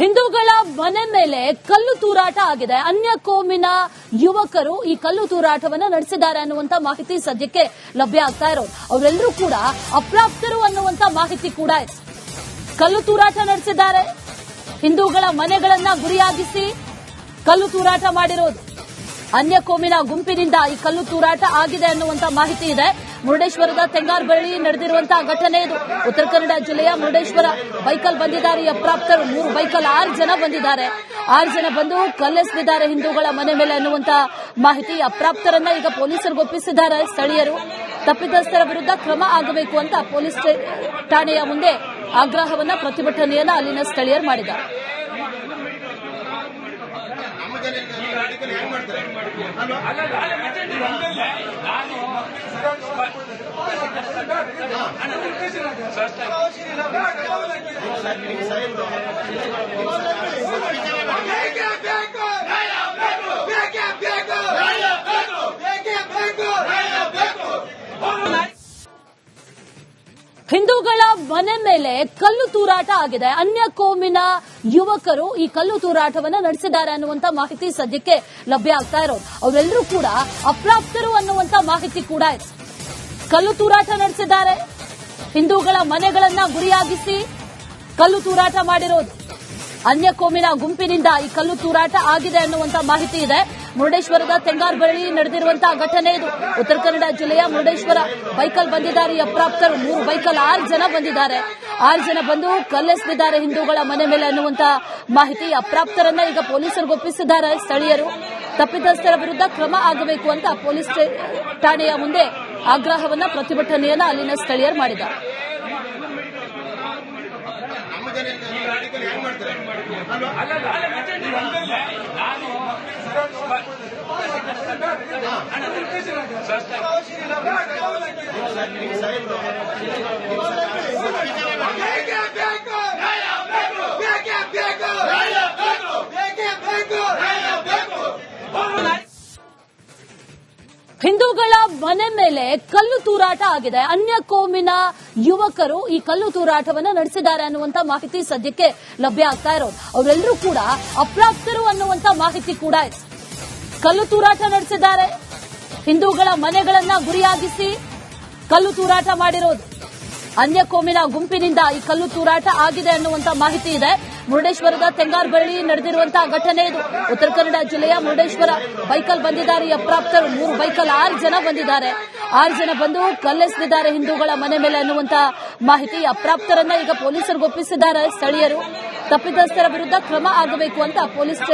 ಹಿಂದೂಗಳ ಮನೆ ಮೇಲೆ ಕಲ್ಲು ತೂರಾಟ ಆಗಿದೆ. ಅನ್ಯ ಕೋಮಿನ ಯುವಕರು ಈ ಕಲ್ಲು ತೂರಾಟವನ್ನು ನಡೆಸಿದ್ದಾರೆ ಅನ್ನುವಂತ ಮಾಹಿತಿ ಸದ್ಯಕ್ಕೆ ಲಭ್ಯ ಆಗ್ತಾ ಇರೋದು. ಅವರೆಲ್ಲರೂ ಕೂಡ ಅಪ್ರಾಪ್ತರು ಅನ್ನುವಂತ ಮಾಹಿತಿ ಕೂಡ ಇದೆ. ಕಲ್ಲು ತೂರಾಟ ನಡೆಸಿದ್ದಾರೆ. ಹಿಂದೂಗಳ ಮನೆಗಳನ್ನ ಗುರಿಯಾಗಿಸಿ ಕಲ್ಲು ತೂರಾಟ ಮಾಡಿರೋದು. ಅನ್ಯ ಕೋಮಿನ ಗುಂಪಿನಿಂದ ಈ ಕಲ್ಲು ತೂರಾಟ ಆಗಿದೆ ಅನ್ನುವಂತ ಮಾಹಿತಿ ಇದೆ. ಮುರುಡೇಶ್ವರದ ತೆಂಗಾರ್ ಬಳಿ ನಡೆದಿರುವಂತಹ ಘಟನೆ ಇದು. ಉತ್ತರ ಕನ್ನಡ ಜಿಲ್ಲೆಯ ಮುರುಡೇಶ್ವರ ಬೈಕಲ್ ಬಂದಿದ್ದಾರೆ ಅಪ್ರಾಪ್ತರು. 3 ಬೈಕಲ್ 6 ಜನ ಬಂದಿದ್ದಾರೆ. 6 ಜನ ಬಂದು ಕಲ್ಲೆಸೆದಿದ್ದಾರೆ ಹಿಂದೂಗಳ ಮನೆ ಮೇಲೆ ಅನ್ನುವಂತ ಮಾಹಿತಿ. ಅಪ್ರಾಪ್ತರನ್ನ ಈಗ ಪೊಲೀಸರಿಗೆ ಒಪ್ಪಿಸಿದ್ದಾರೆ ಸ್ಥಳೀಯರು. ತಪ್ಪಿತಸ್ಥರ ವಿರುದ್ಧ ಕ್ರಮ ಆಗಬೇಕು ಅಂತ ಪೊಲೀಸ್ ಠಾಣೆಯ ಮುಂದೆ ಆಗ್ರಹವನ್ನ ಪ್ರತಿಭಟನೆಯನ್ನ ಅಲ್ಲಿನ ಸ್ಥಳೀಯರು ಮಾಡಿದ್ದಾರೆ. ಹಿಂದೂಗಳ ಮನೆ ಮೇಲೆ ಕಲ್ಲು ತೂರಾಟ ಆಗಿದೆ. ಅನ್ಯ ಕೋಮಿನ ಯುವಕರು ಈ ಕಲ್ಲು ತೂರಾಟವನ್ನು ನಡೆಸಿದ್ದಾರೆ ಅನ್ನುವಂತ ಮಾಹಿತಿ ಸದ್ಯಕ್ಕೆ ಲಭ್ಯ ಆಗ್ತಾ ಇರೋದು. ಅವರೆಲ್ಲರೂ ಕೂಡ ಅಪ್ರಾಪ್ತರು ಅನ್ನುವಂತ ಮಾಹಿತಿ ಕೂಡ ಇದೆ. ಕಲ್ಲು ತೂರಾಟ ನಡೆಸಿದ್ದಾರೆ. ಹಿಂದೂಗಳ ಮನೆಗಳನ್ನ ಗುರಿಯಾಗಿಸಿ ಕಲ್ಲು ತೂರಾಟ ಮಾಡಿರೋದು. ಅನ್ಯ ಕೋಮಿನ ಗುಂಪಿನಿಂದ ಈ ಕಲ್ಲು ತೂರಾಟ ಆಗಿದೆ ಅನ್ನುವಂತ ಮಾಹಿತಿ ಇದೆ. ಮುರುಡೇಶ್ವರದ ತೆಂಗಾರ್ ಬಳಿ ನಡೆದಿರುವಂತಹ ಘಟನೆ ಇದು. ಉತ್ತರ ಕನ್ನಡ ಜಿಲ್ಲೆಯ ಮುರುಡೇಶ್ವರ ಬೈಕಲ್ ಬಂದಿದ್ದಾರೆ ಅಪ್ರಾಪ್ತರು. 3 ಬೈಕಲ್ 6 ಜನ ಬಂದಿದ್ದಾರೆ. 6 ಜನ ಬಂದು ಕಲ್ಲೆಸೆದಿದ್ದಾರೆ ಹಿಂದೂಗಳ ಮನೆ ಮೇಲೆ ಅನ್ನುವಂತ ಮಾಹಿತಿ. ಅಪ್ರಾಪ್ತರನ್ನ ಈಗ ಪೊಲೀಸರಿಗೆ ಒಪ್ಪಿಸಿದ್ದಾರೆ ಸ್ಥಳೀಯರು. ತಪ್ಪಿತಸ್ಥರ ವಿರುದ್ಧ ಕ್ರಮ ಆಗಬೇಕು ಅಂತ ಪೊಲೀಸ್ ಠಾಣೆಯ ಮುಂದೆ ಆಗ್ರಹವನ್ನ ಪ್ರತಿಭಟನೆಯನ್ನ ಅಲ್ಲಿನ ಸ್ಥಳೀಯರು ಮಾಡಿದ್ದಾರೆ. ಹಿಂದೂಗಳ ಮನೆ ಮೇಲೆ ಕಲ್ಲು ತೂರಾಟ ಆಗಿದೆ. ಅನ್ಯ ಕೋಮಿನ ಯುವಕರು ಈ ಕಲ್ಲು ತೂರಾಟವನ್ನು ನಡೆಸಿದ್ದಾರೆ ಅನ್ನುವಂತ ಮಾಹಿತಿ ಸದ್ಯಕ್ಕೆ ಲಭ್ಯ ಆಗ್ತಾ ಇರೋದು. ಅವರೆಲ್ಲರೂ ಕೂಡ ಅಪ್ರಾಪ್ತರು ಅನ್ನುವಂತ ಮಾಹಿತಿ ಕೂಡ ಇದೆ. ಕಲ್ಲು ತೂರಾಟ ನಡೆಸಿದ್ದಾರೆ. ಹಿಂದೂಗಳ ಮನೆಗಳನ್ನ ಗುರಿಯಾಗಿಸಿ ಕಲ್ಲು ತೂರಾಟ ಮಾಡಿರೋದು. ಅನ್ಯ ಕೋಮಿನ ಗುಂಪಿನಿಂದ ಈ ಕಲ್ಲು ತೂರಾಟ ಆಗಿದೆ ಅನ್ನುವಂತ ಮಾಹಿತಿ ಇದೆ. ಮುರುಡೇಶ್ವರದ ತೆಂಗಾರ್ ಬಳಿ ನಡೆದಿರುವಂತಹ ಘಟನೆ ಇದು. ಉತ್ತರ ಕನ್ನಡ ಜಿಲ್ಲೆಯ ಮುರುಡೇಶ್ವರ ಬೈಕಲ್ ಬಂದಿದ್ದಾರೆ ಅಪ್ರಾಪ್ತರು. 3 ಬೈಕಲ್ 6 ಜನ ಬಂದಿದ್ದಾರೆ. 6 ಜನ ಬಂದು ಕಲ್ಲೆಸೆದಿದ್ದಾರೆ ಹಿಂದೂಗಳ ಮನೆ ಮೇಲೆ ಅನ್ನುವಂತ ಮಾಹಿತಿ. ಅಪ್ರಾಪ್ತರನ್ನ ಈಗ ಪೊಲೀಸರಿಗೆ ಒಪ್ಪಿಸಿದ್ದಾರೆ ಸ್ಥಳೀಯರು. ತಪ್ಪಿತಸ್ಥರ ವಿರುದ್ಧ ಕ್ರಮ ಆಗಬೇಕು ಅಂತ ಪೊಲೀಸ್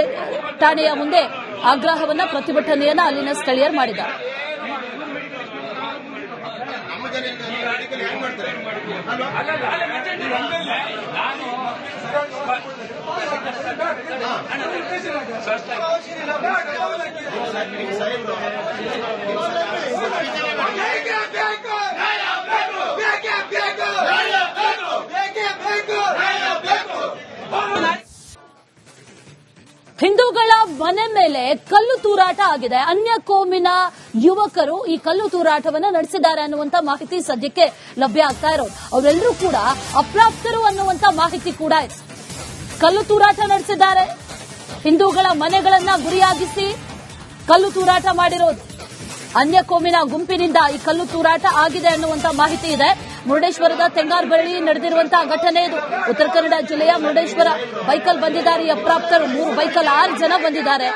ಠಾಣೆಯ ಮುಂದೆ ಆಗ್ರಹವನ್ನ ಪ್ರತಿಭಟನೆಯನ್ನ ಅಲ್ಲಿನ ಸ್ಥಳೀಯರು ಮಾಡಿದ್ದಾರೆ. ಹಿಂದೂಗಳ ಮನೆ ಮೇಲೆ ಕಲ್ಲು ತೂರಾಟ ಆಗಿದೆ. ಅನ್ಯ ಕೋಮಿನ ಯುವಕರು ಈ ಕಲ್ಲು ತೂರಾಟವನ್ನು ನಡೆಸಿದ್ದಾರೆ ಅನ್ನುವಂತ ಮಾಹಿತಿ ಸದ್ಯಕ್ಕೆ ಲಭ್ಯ ಆಗ್ತಾ ಇರೋದು. ಅವರೆಲ್ಲರೂ ಕೂಡ ಅಪ್ರಾಪ್ತರು ಅನ್ನುವಂತ ಮಾಹಿತಿ ಕೂಡ ಇದೆ. ಕಲ್ಲು ತೂರಾಟ ನಡೆಸಿದ್ದಾರೆ. ಹಿಂದೂಗಳ ಮನೆಗಳನ್ನ ಗುರಿಯಾಗಿಸಿ ಕಲ್ಲು ತೂರಾಟ ಮಾಡಿರೋದು. ಅನ್ಯ ಕೋಮಿನ ಗುಂಪಿನಿಂದ ಈ ಕಲ್ಲು ತೂರಾಟ ಆಗಿದೆ ಅನ್ನುವಂತ ಮಾಹಿತಿ ಇದೆ. ಮುರುಡೇಶ್ವರದ ತೆಂಗಾರ್ ಬಳಿ ನಡೆದಿರುವಂತಹ ಘಟನೆ ಇದು. ಉತ್ತರ ಕನ್ನಡ ಜಿಲ್ಲೆಯ ಮುರುಡೇಶ್ವರ ಬೈಕಲ್ ಬಂದಿದ್ದಾರೆ ಅಪ್ರಾಪ್ತರು. 3 ಬೈಕಲ್ 6 ಜನ ಬಂದಿದ್ದಾರೆ.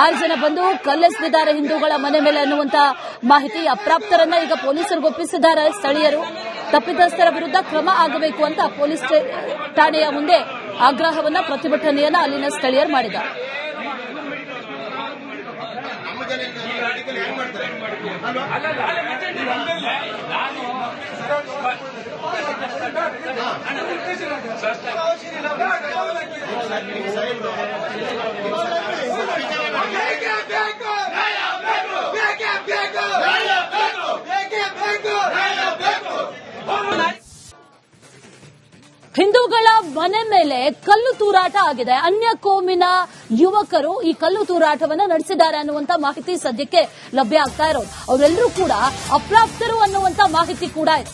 6 ಜನ ಬಂದು ಕಲ್ಲೆಸೆದಿದ್ದಾರೆ ಹಿಂದೂಗಳ ಮನೆ ಮೇಲೆ ಅನ್ನುವಂತ ಮಾಹಿತಿ. ಅಪ್ರಾಪ್ತರನ್ನ ಈಗ ಪೊಲೀಸರಿಗೆ ಒಪ್ಪಿಸಿದ್ದಾರೆ ಸ್ಥಳೀಯರು. ತಪ್ಪಿತಸ್ಥರ ವಿರುದ್ಧ ಕ್ರಮ ಆಗಬೇಕು ಅಂತ ಪೊಲೀಸ್ ಠಾಣೆಯ ಮುಂದೆ ಆಗ್ರಹವನ್ನ ಪ್ರತಿಭಟನೆಯನ್ನ ಅಲ್ಲಿನ ಸ್ಥಳೀಯರು ಮಾಡಿದ್ದಾರೆ. ಹಿಂದೂಗಳ ಮನೆ ಮೇಲೆ ಕಲ್ಲು ತೂರಾಟ ಆಗಿದೆ. ಅನ್ಯ ಕೋಮಿನ ಯುವಕರು ಈ ಕಲ್ಲು ತೂರಾಟವನ್ನು ನಡೆಸಿದ್ದಾರೆ ಅನ್ನುವಂತ ಮಾಹಿತಿ ಸದ್ಯಕ್ಕೆ ಲಭ್ಯ ಆಗ್ತಾ ಇರೋದು. ಅವರೆಲ್ಲರೂ ಕೂಡ ಅಪ್ರಾಪ್ತರು ಅನ್ನುವಂತ ಮಾಹಿತಿ ಕೂಡ ಇದೆ.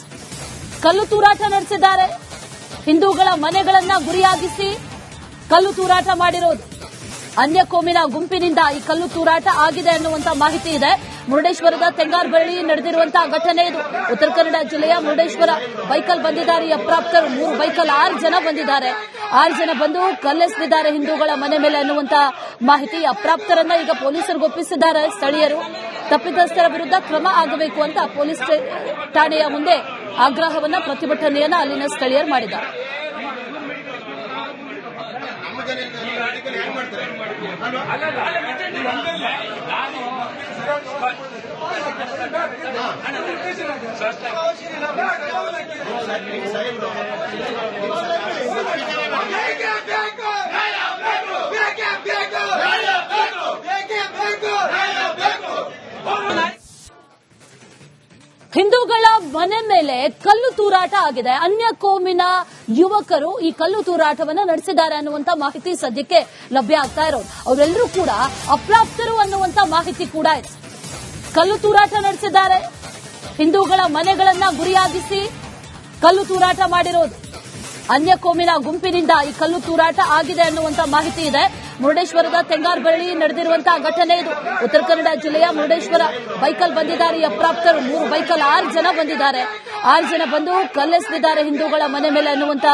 ಕಲ್ಲು ತೂರಾಟ ನಡೆಸಿದ್ದಾರೆ. ಹಿಂದೂಗಳ ಮನೆಗಳನ್ನ ಗುರಿಯಾಗಿಸಿ ಕಲ್ಲು ತೂರಾಟ ಮಾಡಿರೋದು. ಅನ್ಯ ಕೋಮಿನ ಗುಂಪಿನಿಂದ ಈ ಕಲ್ಲು ತೂರಾಟ ಆಗಿದೆ ಅನ್ನುವಂತ ಮಾಹಿತಿ ಇದೆ. ಮುರುಡೇಶ್ವರದ ತೆಂಗಾರ್ ಬಳಿ ನಡೆದಿರುವಂತಹ ಘಟನೆ ಇದು. ಉತ್ತರ ಕನ್ನಡ ಜಿಲ್ಲೆಯ ಮುರುಡೇಶ್ವರ ಬೈಕಲ್ ಬಂದಿದ್ದಾರೆ ಅಪ್ರಾಪ್ತರು. 3 ಬೈಕಲ್ 6 ಜನ ಬಂದಿದ್ದಾರೆ. 6 ಜನ ಬಂದು ಕಲ್ಲೆಸೆದಿದ್ದಾರೆ ಹಿಂದೂಗಳ ಮನೆ ಮೇಲೆ ಅನ್ನುವಂತ ಮಾಹಿತಿ. ಅಪ್ರಾಪ್ತರನ್ನ ಈಗ ಪೊಲೀಸರಿಗೆ ಒಪ್ಪಿಸಿದ್ದಾರೆ ಸ್ಥಳೀಯರು. ತಪ್ಪಿತಸ್ಥರ ವಿರುದ್ಧ ಕ್ರಮ ಆಗಬೇಕು ಅಂತ ಪೊಲೀಸ್ ಠಾಣೆಯ ಮುಂದೆ ಆಗ್ರಹವನ್ನ ಪ್ರತಿಭಟನೆಯನ್ನ ಅಲ್ಲಿನ ಸ್ಥಳೀಯರು ಮಾಡಿದ್ದಾರೆ. ಹಿಂದೂಗಳ ಮನೆ ಮೇಲೆ ಕಲ್ಲು ತೂರಾಟ ಆಗಿದೆ. ಅನ್ಯ ಕೋಮಿನ ಯುವಕರು ಈ ಕಲ್ಲು ತೂರಾಟವನ್ನು ನಡೆಸಿದ್ದಾರೆ ಅನ್ನುವಂತ ಮಾಹಿತಿ ಸದ್ಯಕ್ಕೆ ಲಭ್ಯ ಆಗ್ತಾ ಇರೋದು. ಅವರೆಲ್ಲರೂ ಕೂಡ ಅಪ್ರಾಪ್ತರು ಅನ್ನುವಂತ ಮಾಹಿತಿ ಕೂಡ ಇದೆ. ಕಲ್ಲು ತೂರಾಟ ನಡೆಸಿದ್ದಾರೆ. ಹಿಂದೂಗಳ ಮನೆಗಳನ್ನ ಗುರಿಯಾಗಿಸಿ ಕಲ್ಲು ತೂರಾಟ ಮಾಡಿರೋದು. ಅನ್ಯ ಕೋಮಿನ ಗುಂಪಿನಿಂದ ಈ ಕಲ್ಲು ತೂರಾಟ ಆಗಿದೆ ಅನ್ನುವಂತ ಮಾಹಿತಿ ಇದೆ. ಮುರುಡೇಶ್ವರದ ತೆಂಗಾರ್ ಬಳಿ ನಡೆದಿರುವಂತಹ ಘಟನೆ ಇದು. ಉತ್ತರ ಕನ್ನಡ ಜಿಲ್ಲೆಯ ಮುರುಡೇಶ್ವರ ಬೈಕಲ್ ಬಂದಿದ್ದಾರೆ ಅಪ್ರಾಪ್ತರು. 3 ಬೈಕಲ್ 6 ಜನ ಬಂದಿದ್ದಾರೆ. 6 ಜನ ಬಂದು ಕಲ್ಲೆಸೆದಿದ್ದಾರೆ ಹಿಂದೂಗಳ ಮನೆ ಮೇಲೆ ಅನ್ನುವಂತ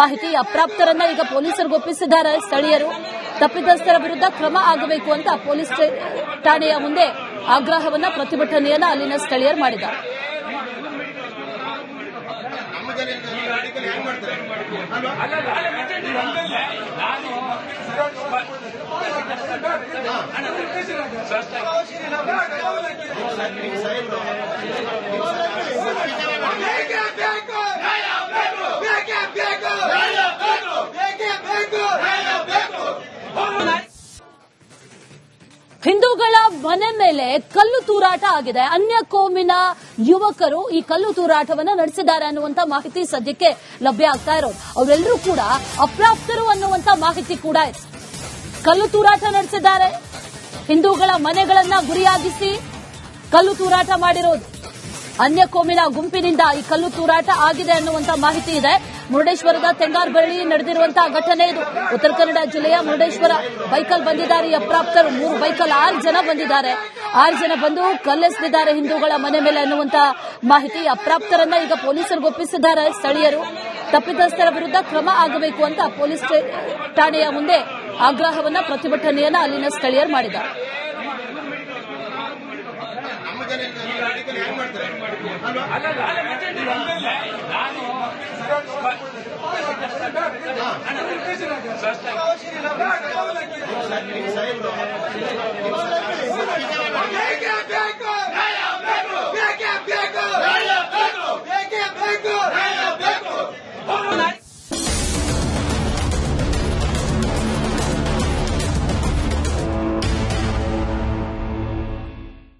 ಮಾಹಿತಿ. ಅಪ್ರಾಪ್ತರನ್ನ ಈಗ ಪೊಲೀಸರಿಗೆ ಒಪ್ಪಿಸಿದ್ದಾರೆ ಸ್ಥಳೀಯರು. ತಪ್ಪಿತಸ್ಥರ ವಿರುದ್ಧ ಕ್ರಮ ಆಗಬೇಕು ಅಂತ ಪೊಲೀಸ್ ಠಾಣೆಯ ಮುಂದೆ ಆಗ್ರಹವನ್ನ ಪ್ರತಿಭಟನೆಯನ್ನ ಅಲ್ಲಿನ ಸ್ಥಳೀಯರು ಮಾಡಿದ್ದಾರೆ. ಹಿಂದೂಗಳ ಮನೆ ಮೇಲೆ ಕಲ್ಲು ತೂರಾಟ ಆಗಿದೆ. ಅನ್ಯ ಕೋಮಿನ ಯುವಕರು ಈ ಕಲ್ಲು ತೂರಾಟವನ್ನು ನಡೆಸಿದ್ದಾರೆ ಅನ್ನುವಂತ ಮಾಹಿತಿ ಸದ್ಯಕ್ಕೆ ಲಭ್ಯ ಆಗ್ತಾ ಇರೋದು. ಅವರೆಲ್ಲರೂ ಕೂಡ ಅಪ್ರಾಪ್ತರು ಅನ್ನುವಂತ ಮಾಹಿತಿ ಕೂಡ ಇದೆ. ಕಲ್ಲು ತೂರಾಟ ನಡೆಸಿದ್ದಾರೆ. ಹಿಂದೂಗಳ ಮನೆಗಳನ್ನ ಗುರಿಯಾಗಿಸಿ ಕಲ್ಲು ತೂರಾಟ ಮಾಡಿರೋದು. ಅನ್ಯ ಕೋಮಿನ ಗುಂಪಿನಿಂದ ಈ ಕಲ್ಲು ತೂರಾಟ ಆಗಿದೆ ಅನ್ನುವಂತ ಮಾಹಿತಿ ಇದೆ. ಮುರುಡೇಶ್ವರದ ತೆಂಗಾರ್ ಬಳಿ ನಡೆದಿರುವಂತಹ ಘಟನೆ ಇದು. ಉತ್ತರ ಕನ್ನಡ ಜಿಲ್ಲೆಯ ಮುರುಡೇಶ್ವರ ಬೈಕಲ್ ಬಂದಿದ್ದಾರೆ ಅಪ್ರಾಪ್ತರು. 3 ಬೈಕಲ್ 6 ಜನ ಬಂದಿದ್ದಾರೆ. 6 ಜನ ಬಂದು ಕಲ್ಲೆಸೆದಿದ್ದಾರೆ ಹಿಂದೂಗಳ ಮನೆ ಮೇಲೆ ಅನ್ನುವಂತ ಮಾಹಿತಿ. ಅಪ್ರಾಪ್ತರನ್ನ ಈಗ ಪೊಲೀಸರಿಗೆ ಒಪ್ಪಿಸಿದ್ದಾರೆ ಸ್ಥಳೀಯರು. ತಪ್ಪಿತಸ್ಥರ ವಿರುದ್ಧ ಕ್ರಮ ಆಗಬೇಕು ಅಂತ ಪೊಲೀಸ್ ಠಾಣೆಯ ಮುಂದೆ ಆಗ್ರಹವನ್ನ ಪ್ರತಿಭಟನೆಯನ್ನ ಅಲ್ಲಿನ ಸ್ಥಳೀಯರು ಮಾಡಿದ್ದಾರೆ. ನಾನು